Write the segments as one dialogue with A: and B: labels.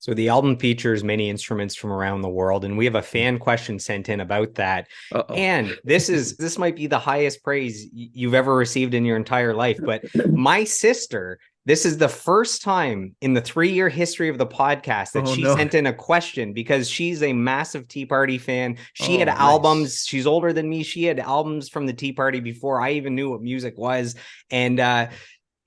A: So the album features many instruments from around the world, and we have a fan question sent in about that.
B: Uh-oh.
A: And this might be the highest praise you've ever received in your entire life. But my sister, this is the first time in the 3 year history of the podcast that
B: Oh
A: she
B: no.
A: sent in a question because she's a massive Tea Party fan. She had
B: Oh, nice.
A: albums. She's older than me. She had albums from the Tea Party before I even knew what music was. And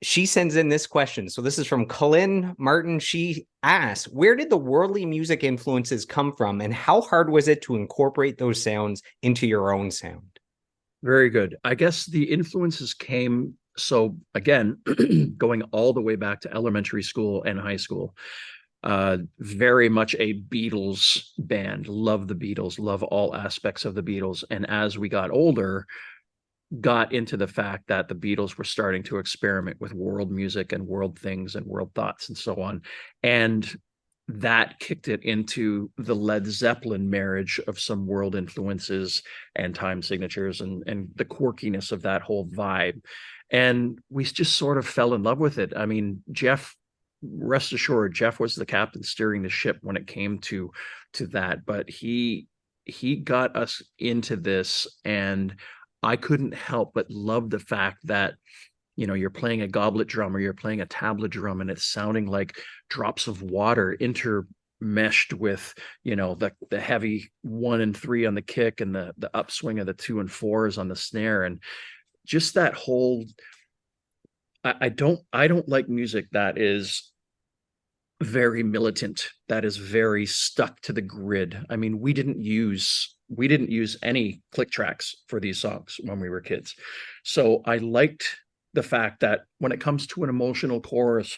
A: she sends in this question. So this is from Colin Martin. She asks, where did the worldly music influences come from, and how hard was it to incorporate those sounds into your own sound?
B: Very good. I guess the influences came, so again, going all the way back to elementary school and high school. Very much a Beatles band. Love the Beatles, love all aspects of the Beatles. And as we got older, got into the fact that the Beatles were starting to experiment with world music and world things and world thoughts and so on. And that kicked it into the Led Zeppelin marriage of some world influences and time signatures and the quirkiness of that whole vibe. And we just sort of fell in love with it. I mean, Jeff, rest assured, Jeff was the captain steering the ship when it came to that. But he got us into this, and I couldn't help but love the fact that you're playing a goblet drum or you're playing a tabla drum and it's sounding like drops of water intermeshed with the heavy 1 and 3 on the kick and the upswing of the 2 and 4s on the snare. And just that whole, I don't like music that is very militant, that is very stuck to the grid. I mean, we didn't use any click tracks for these songs when we were kids. So I liked the fact that when it comes to an emotional chorus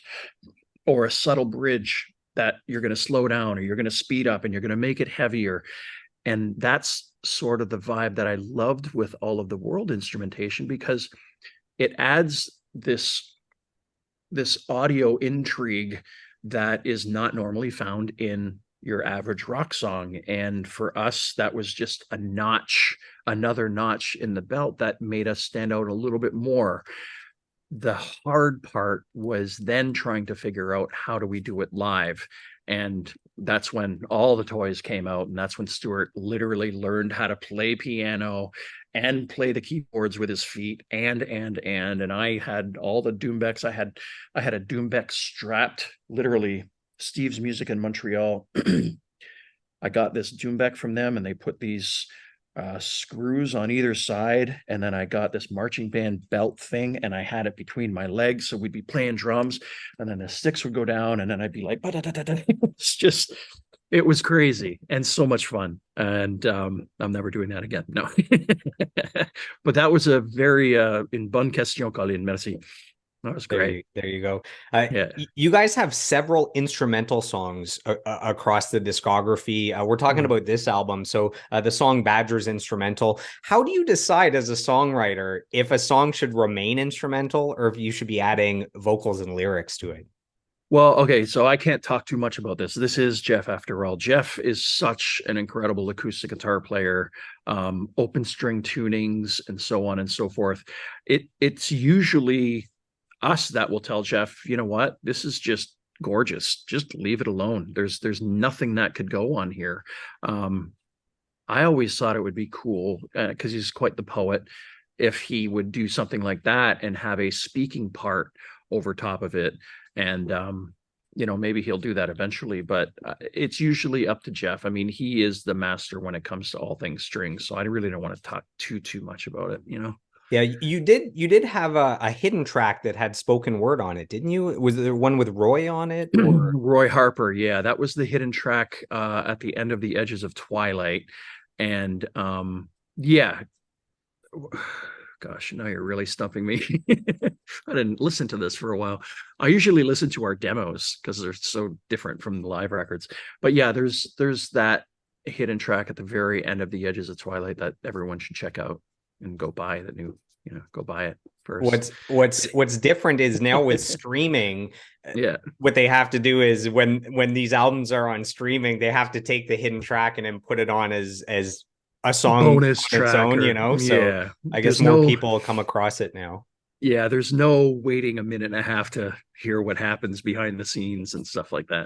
B: or a subtle bridge, that you're going to slow down or you're going to speed up and you're going to make it heavier. And that's sort of the vibe that I loved with all of the world instrumentation, because it adds this audio intrigue that is not normally found in your average rock song. And for us, that was just another notch in the belt that made us stand out a little bit more. The hard part was then trying to figure out how do we do it live. And that's when all the toys came out. And that's when Stuart literally learned how to play piano and play the keyboards with his feet and I had all the Doombecks. I had a Doombeck strapped, literally Steve's Music in Montreal. I got this Doombeck from them, and they put these screws on either side, and then I got this marching band belt thing, and I had it between my legs, so we'd be playing drums, and then the sticks would go down, and then I'd be like, it's just, it was crazy and so much fun. And I'm never doing that again. No. But that was a very in bonne question, Colin. Merci. That was great.
A: There you go.
B: Yeah.
A: You guys have several instrumental songs across the discography. We're talking
B: Mm.
A: about this album. So the song Badger's instrumental. How do you decide as a songwriter if a song should remain instrumental or if you should be adding vocals and lyrics to it?
B: Well, okay, so I can't talk too much about this. This is Jeff, after all. Jeff is such an incredible acoustic guitar player, open string tunings, and so on and so forth. It's usually us that will tell Jeff, you know what, this is just gorgeous. Just leave it alone. There's nothing that could go on here. Um, I always thought it would be cool because he's quite the poet, if he would do something like that and have a speaking part over top of it. And maybe he'll do that eventually, but it's usually up to Jeff. I mean, he is the master when it comes to all things strings, so I really don't want to talk too much about it.
A: Yeah, you did have a hidden track that had spoken word on it, didn't you? Was there one with Roy on it or
B: Roy Harper, yeah, that was the hidden track at the end of The Edges of Twilight. And yeah, gosh, now you're really stumping me. I didn't listen to this for a while. I usually listen to our demos because they're so different from the live records. But yeah, there's that hidden track at the very end of The Edges of Twilight that everyone should check out and go buy the new, go buy it first.
A: what's different is now with streaming,
B: Yeah.
A: what they have to do is when these albums are on streaming, they have to take the hidden track and then put it on as a song
B: Bonus
A: on its
B: track,
A: own,
B: or
A: So
B: yeah.
A: I guess
B: There's
A: more
B: no
A: people come across it now.
B: Yeah, there's no waiting a minute and a half to hear what happens behind the scenes and stuff like that.